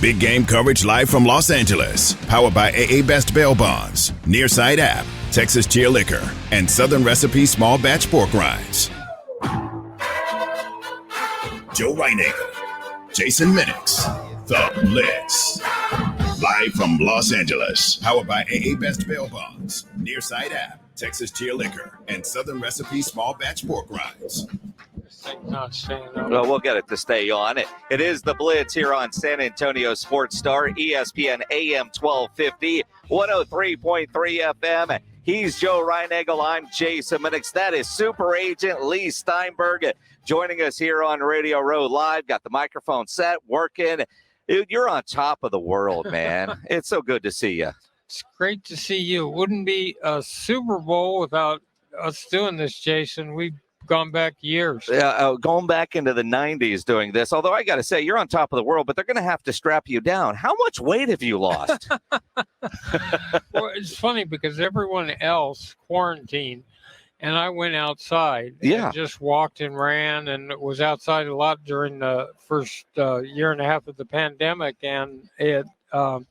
Big game coverage live from Los Angeles. Powered by AA Best Bail Bonds, Nearside App, Texas Cheer Liquor, and Southern Recipe Small Batch Pork Rinds. Joe Reinagle, Jason Minix, The Blitz. Live from Los Angeles. Powered by AA Best Bail Bonds, Nearside App, Texas Cheer Liquor, and Southern Recipe Small Batch Pork Rinds. Well, we'll get it to stay on. It is The Blitz here on San Antonio Sports Star, ESPN AM 1250, 103.3 FM. He's Joe Reinagle. I'm Jason Minix. That is Super Agent Leigh Steinberg joining us here on Radio Row Live. Got the microphone set, working. Dude, you're on top of the world, man. It's so good to see you. It's great to see you. It wouldn't be a Super Bowl without us doing this, Jason. We've gone back years. Yeah, going back into the 90s doing this. Although I got to say, you're on top of the world, but they're going to have to strap you down. How much weight have you lost? Well, it's funny because everyone else quarantined, and I went outside. Yeah. And just walked and ran and was outside a lot during the first year and a half of the pandemic. And I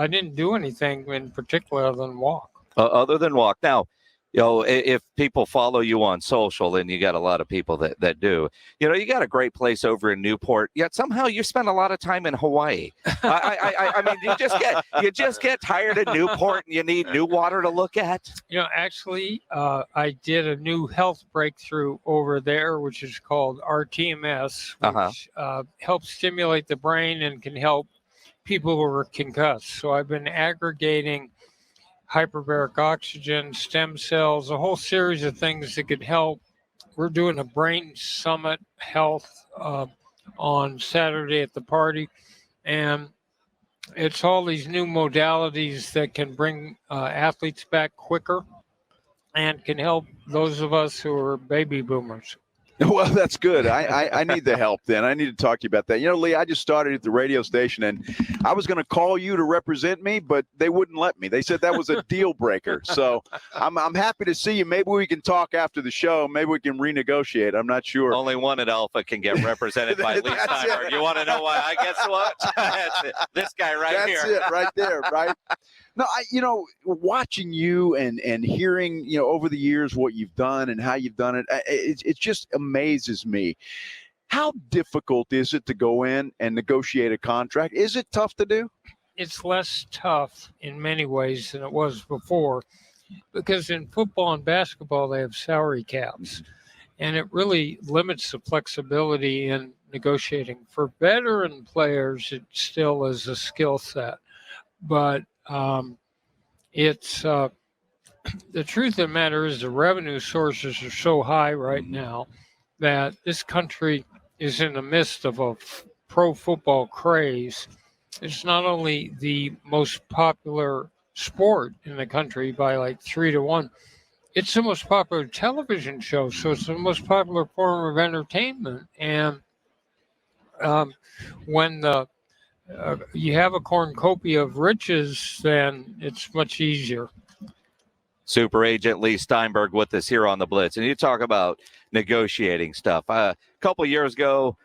didn't do anything in particular other than walk. Other than walk. Now, you know, if people follow you on social, and you got a lot of people that do, you know, you got a great place over in Newport, yet somehow you spend a lot of time in Hawaii. I mean, you just get tired of Newport and you need new water to look at. You know, actually, I did a new health breakthrough over there, which is called RTMS, which helps stimulate the brain and can help people who are concussed. So I've been aggregating hyperbaric oxygen, stem cells, a whole series of things that could help. We're doing a brain summit health on Saturday at the party, and it's all these new modalities that can bring athletes back quicker and can help those of us who are baby boomers. Well, that's good. I need the help then. I need to talk to you about that. You know, Leigh, I just started at the radio station, and I was going to call you to represent me, but they wouldn't let me. They said that was a deal breaker. So I'm happy to see you. Maybe we can talk after the show. Maybe we can renegotiate. I'm not sure. Only one at Alpha can get represented by Leigh Steinberg. You want to know why? I guess what? This guy right here. That's it right there, right? No, watching you and hearing, over the years what you've done and how you've done it, it just amazes me. How difficult is it to go in and negotiate a contract? Is it tough to do? It's less tough in many ways than it was before, because in football and basketball, they have salary caps, and it really limits the flexibility in negotiating. For veteran players, it still is a skill set, but it's the truth of the matter is the revenue sources are so high right now that this country is in the midst of a pro football craze. It's not only the most popular sport in the country by like 3-1, it's the most popular television show, so it's the most popular form of entertainment. And when you have a cornucopia of riches, then it's much easier. Super Agent Leigh Steinberg with us here on the Blitz. And you talk about negotiating stuff. A couple of years ago,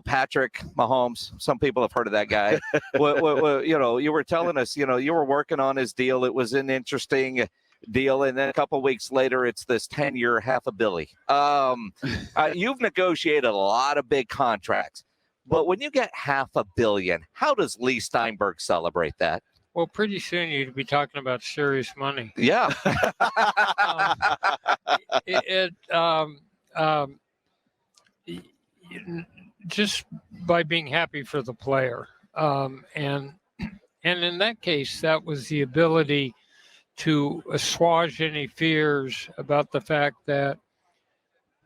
Patrick Mahomes, some people have heard of that guy. You were telling us, you were working on his deal. It was an interesting deal. And then a couple of weeks later, it's this 10-year $500 million. You've negotiated a lot of big contracts. But when you get $500 million, how does Leigh Steinberg celebrate that? Well, pretty soon you'd be talking about serious money. Yeah. Just by being happy for the player. And in that case, that was the ability to assuage any fears about the fact that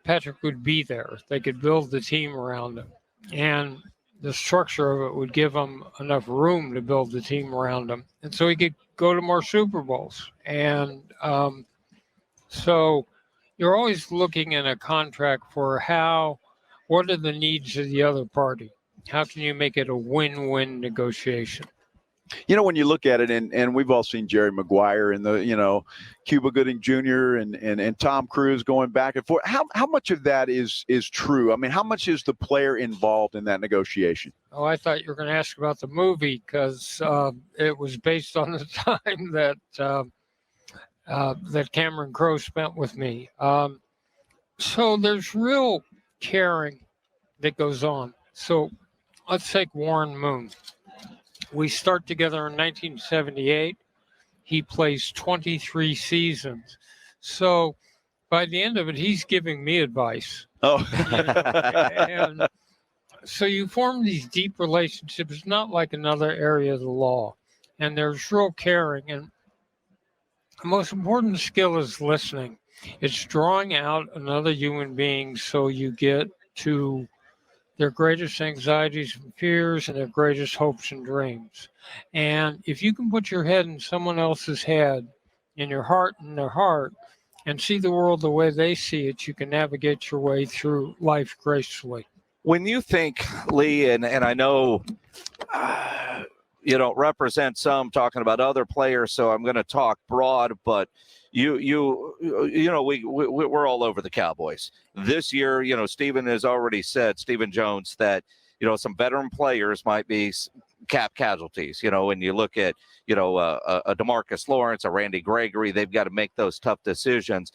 Patrick would be there. They could build the team around him. And the structure of it would give him enough room to build the team around him. And so he could go to more Super Bowls. And so you're always looking in a contract for what are the needs of the other party? How can you make it a win-win negotiation? You know, when you look at it, and we've all seen Jerry Maguire and Cuba Gooding Jr. and Tom Cruise going back and forth. How much of that is true? I mean, how much is the player involved in that negotiation? Oh, I thought you were going to ask about the movie because it was based on the time that Cameron Crowe spent with me. So there's real caring that goes on. So let's take Warren Moon. We start together in 1978. He plays 23 seasons. So by the end of it, he's giving me advice. Oh. And so you form these deep relationships, not like another area of the law. And there's real caring. And the most important skill is listening. It's drawing out another human being so you get to their greatest anxieties and fears and their greatest hopes and dreams. And if you can put your head in someone else's head, in your heart in their heart, and see the world the way they see it, you can navigate your way through life gracefully. When you think, Leigh, and I know you don't represent some talking about other players, so I'm going to talk broad, but we're all over the Cowboys this year. Stephen has already said, Stephen Jones, that some veteran players might be cap casualties. When you look at a DeMarcus Lawrence, a Randy Gregory, they've got to make those tough decisions.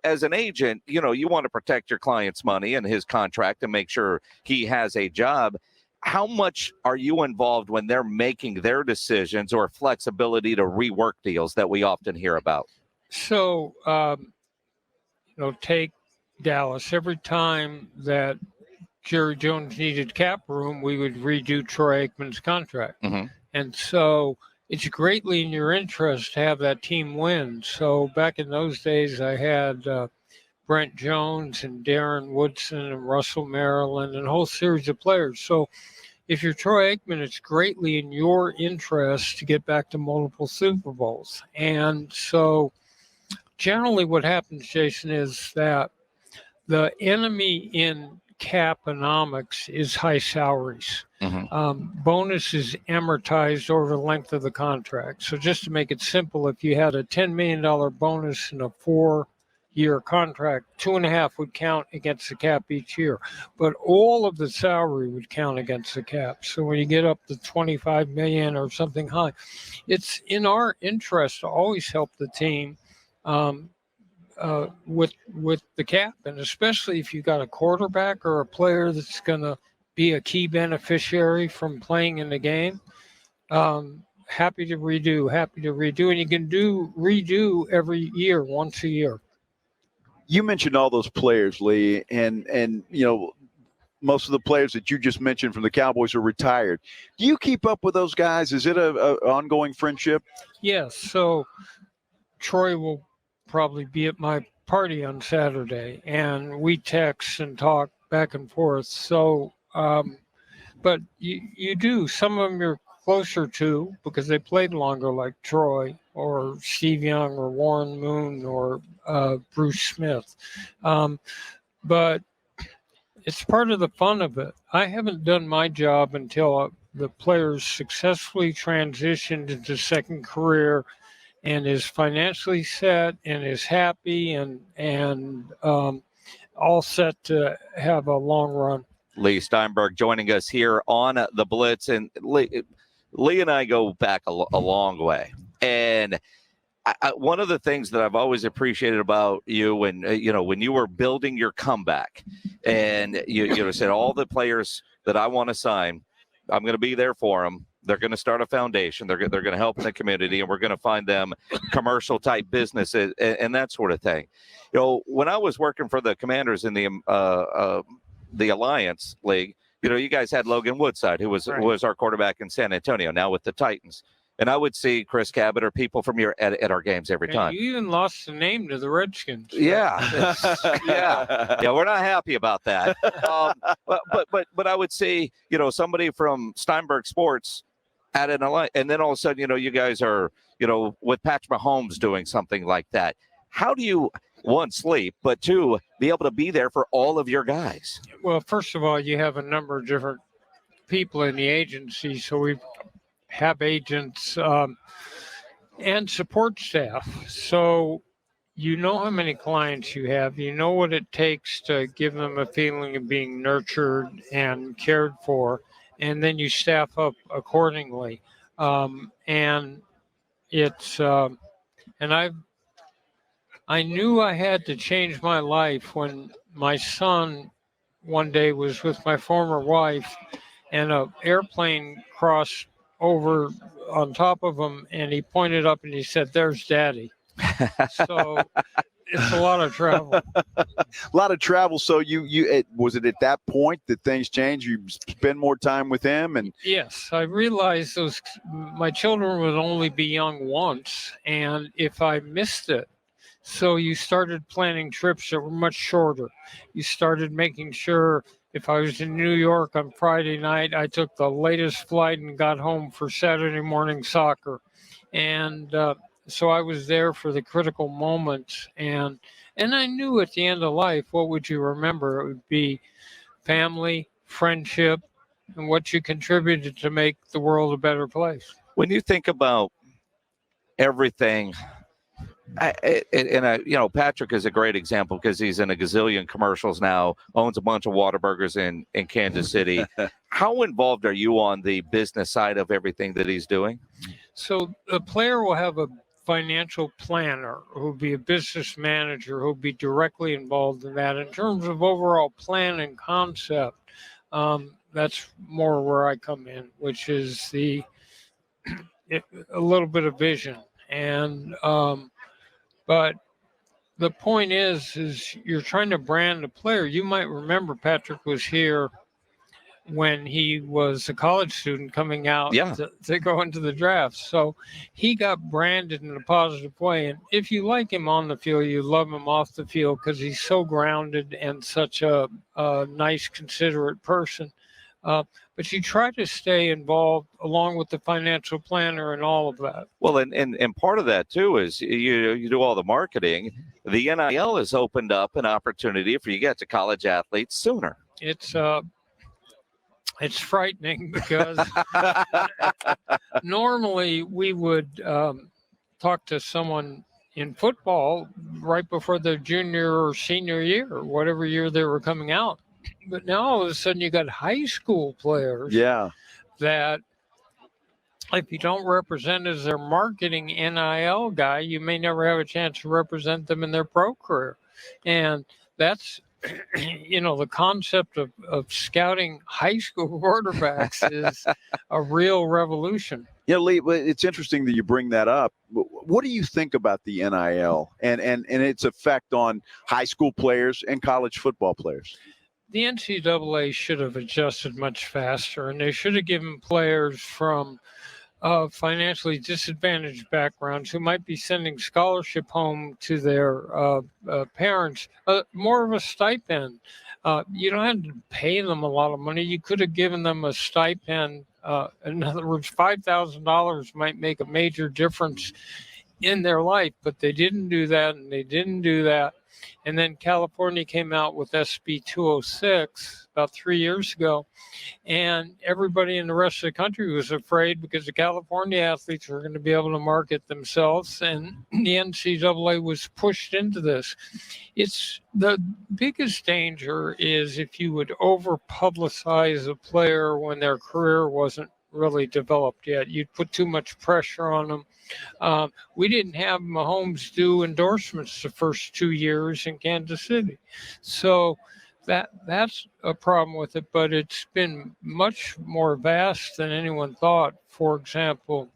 As an agent, you want to protect your client's money and his contract and make sure he has a job. How much are you involved when they're making their decisions or flexibility to rework deals that we often hear about? So, take Dallas. Every time that Jerry Jones needed cap room, we would redo Troy Aikman's contract. Mm-hmm. And so it's greatly in your interest to have that team win. So back in those days, I had Brent Jones and Darren Woodson and Russell Maryland and a whole series of players. So if you're Troy Aikman, it's greatly in your interest to get back to multiple Super Bowls. And so generally what happens, Jason, is that the enemy in caponomics is high salaries. Mm-hmm. Bonus is amortized over the length of the contract. So just to make it simple, if you had a $10 million bonus in a 4-year contract, 2.5 would count against the cap each year, but all of the salary would count against the cap. So when you get up to 25 million or something high, it's in our interest to always help the team with the cap, and especially if you've got a quarterback or a player that's going to be a key beneficiary from playing in the game. Happy to redo, and you can redo every year, once a year. You mentioned all those players, Leigh, and most of the players that you just mentioned from the Cowboys are retired. Do you keep up with those guys? Is it a ongoing friendship? Yes. So Troy will probably be at my party on Saturday, and we text and talk back and forth. So, but you do. Some of them you're closer to because they played longer, like Troy or Steve Young or Warren Moon or Bruce Smith. But it's part of the fun of it. I haven't done my job until the players successfully transitioned into second career and is financially set and is happy and all set to have a long run. Leigh Steinberg joining us here on the Blitz. And Leigh and I go back a long way. And one of the things that I've always appreciated about you when you were building your comeback and you said all the players that I want to sign, I'm going to be there for them. They're going to start a foundation. They're going to help in the community, and we're going to find them commercial type businesses and that sort of thing. When I was working for the Commanders in the Alliance League, you guys had Logan Woodside, who was our quarterback in San Antonio, now with the Titans. And I would see Chris Cabot or people from at our games every time. You even lost the name to the Redskins. Yeah, yeah. We're not happy about that. But I would see, somebody from Steinberg Sports at an alliance, and then all of a sudden, you guys are, with Patrick Mahomes doing something like that. How do you, one, sleep, but two, be able to be there for all of your guys? Well, first of all, you have a number of different people in the agency, so we've have agents and support staff. So you know how many clients you have. You know what it takes to give them a feeling of being nurtured and cared for, and then you staff up accordingly. And it's and I knew I had to change my life when my son one day was with my former wife, and an airplane crossed over on top of him, and he pointed up and he said, "There's Daddy." So it's a lot of travel. A lot of travel. So was it at that point that things changed? You spend more time with him, and Yes, I realized my children would only be young once, and if I missed it, so you started planning trips that were much shorter. You started making sure if I was in New York on Friday night, I took the latest flight and got home for Saturday morning soccer. And so I was there for the critical moments. And I knew at the end of life, what would you remember? It would be family, friendship, and what you contributed to make the world a better place. When you think about everything, Patrick is a great example because he's in a gazillion commercials now, owns a bunch of Whataburgers in Kansas City. How involved are you on the business side of everything that he's doing? So the player will have a financial planner who'll be a business manager who'll be directly involved in that. In terms of overall plan and concept, that's more where I come in, which is a little bit of vision. And but the point is you're trying to brand a player. You might remember Patrick was here when he was a college student coming out to go into the draft. So he got branded in a positive way. And if you like him on the field, you love him off the field because he's so grounded and such a nice, considerate person. But you try to stay involved along with the financial planner and all of that. Well, and part of that, too, is you do all the marketing. The NIL has opened up an opportunity for you to get to college athletes sooner. It's frightening because normally we would talk to someone in football right before their junior or senior year, or whatever year they were coming out. But now all of a sudden you got high school players that if you don't represent as their marketing NIL guy, you may never have a chance to represent them in their pro career. And that's, the concept of scouting high school quarterbacks is a real revolution. Yeah, Leigh, it's interesting that you bring that up. What do you think about the NIL and its effect on high school players and college football players? The NCAA should have adjusted much faster, and they should have given players from financially disadvantaged backgrounds who might be sending scholarship home to their parents more of a stipend. You don't have to pay them a lot of money. You could have given them a stipend. In other words, $5,000 might make a major difference in their life, but they didn't do that, and they didn't do that. And then California came out with SB 206 about 3 years ago, and everybody in the rest of the country was afraid because the California athletes were going to be able to market themselves, and the NCAA was pushed into this. It's the biggest danger is if you would over publicize a player when their career wasn't really developed yet. You'd put too much pressure on them. We didn't have Mahomes do endorsements the first 2 years in Kansas City. So that's a problem with it, but it's been much more vast than anyone thought. For example,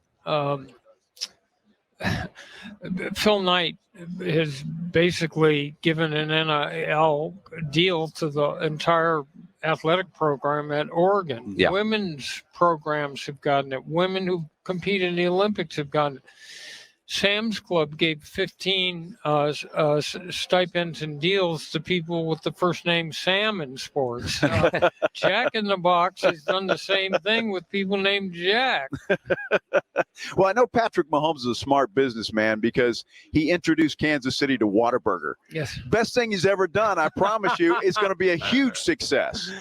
Phil Knight has basically given an NIL deal to the entire athletic program at Oregon. Yeah. Women's programs have gotten it. Women who compete in the Olympics have gotten it. Sam's Club gave 15 stipends and deals to people with the first name Sam in sports. Jack in the Box has done the same thing with people named Jack. Well, I know Patrick Mahomes is a smart businessman because he introduced Kansas City to Whataburger. Yes. Best thing he's ever done, I promise you, it's going to be a huge success.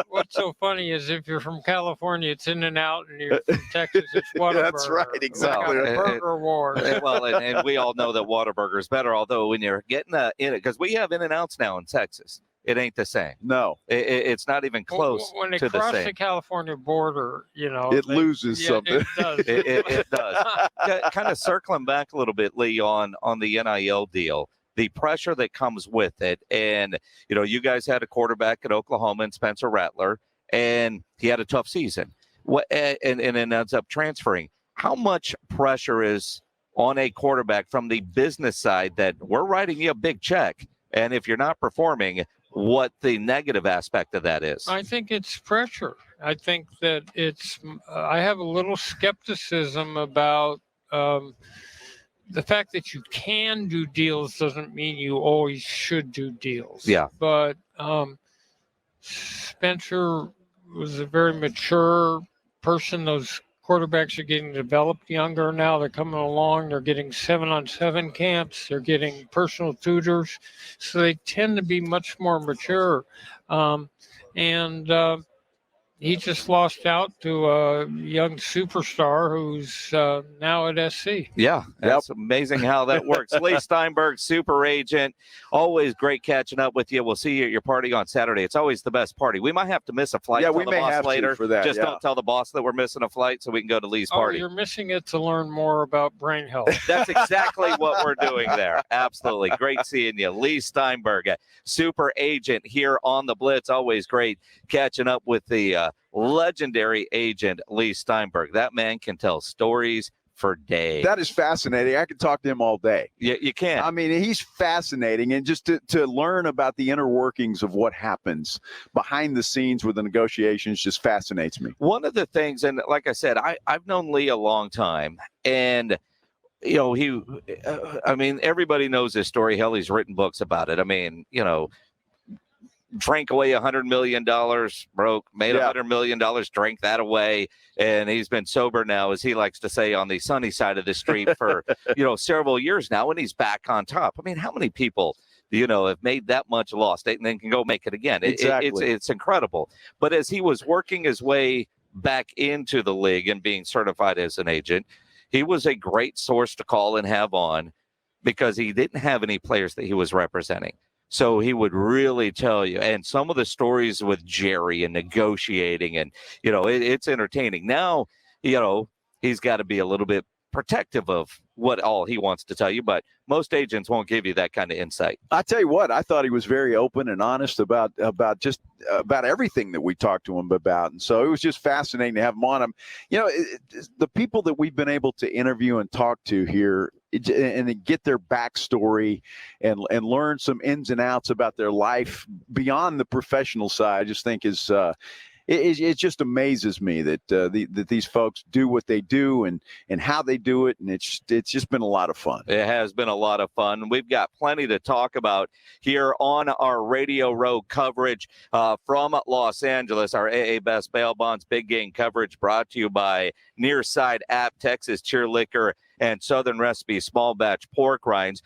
What's so funny is if you're from California, it's In-N-Out, and you're from Texas, it's Whataburger. That's right, exactly. We got a burger war. Well, and we all know that Whataburger is better. Although when you're getting in it, because we have In-N-Outs now in Texas, it ain't the same. No, it's not even close when they to the cross same. the California border, it loses something. It does. It does. Kind of circling back a little bit, Lee, on the NIL deal, the pressure that comes with it. And, you guys had a quarterback at Oklahoma and Spencer Rattler, and he had a tough season. And ends up transferring. How much pressure is on a quarterback from the business side that we're writing you a big check, and if you're not performing, what the negative aspect of that is? I think it's pressure. I think that I have a little skepticism about the fact that you can do deals doesn't mean you always should do deals. Yeah. But Spencer was a very mature person. Those quarterbacks are getting developed younger now. They're coming along. They're getting 7-on-7 camps. They're getting personal tutors. So they tend to be much more mature. He just lost out to a young superstar who's now at SC. Yeah, that's amazing how that works. Leigh Steinberg, super agent. Always great catching up with you. We'll see you at your party on Saturday. It's always the best party. We might have to miss a flight. Yeah, tell we the may boss have later. to for that. Just don't tell the boss that we're missing a flight so we can go to Leigh's party. You're missing it to learn more about brain health. That's exactly what we're doing there. Absolutely. Great seeing you. Leigh Steinberg, super agent here on the Blitz. Always great catching up with the legendary agent Leigh Steinberg. That man can tell stories for days. That is fascinating. I could talk to him all day. You can. I mean, he's fascinating. And just to learn about the inner workings of what happens behind the scenes with the negotiations just fascinates me. One of the things, and like I said, I've known Leigh a long time, and everybody knows his story. Hell, he's written books about it. I mean, drank away $100 million, broke, made $100 million, drank that away. And he's been sober now, as he likes to say, on the sunny side of the street for, several years now. And he's back on top. I mean, how many people, have made that much loss and then can go make it again? Exactly. It's incredible. But as he was working his way back into the league and being certified as an agent, he was a great source to call and have on because he didn't have any players that he was representing. So he would really tell you, and some of the stories with Jerry and negotiating, and it's entertaining. Now, he's got to be a little bit protective of what all he wants to tell you, but most agents won't give you that kind of insight. I tell you what, I thought he was very open and honest about everything that we talked to him about, and so it was just fascinating to have him on. The people that we've been able to interview and talk to here and get their backstory and learn some ins and outs about their life beyond the professional side, I just think is it just amazes me that these folks do what they do and how they do it, and it's just been a lot of fun. It has been a lot of fun. We've got plenty to talk about here on our Radio Row coverage from Los Angeles. Our AA Best Bail Bonds Big Game coverage brought to you by Nearside App, Texas Cheer Liquor, and Southern Recipe Small Batch Pork Rinds.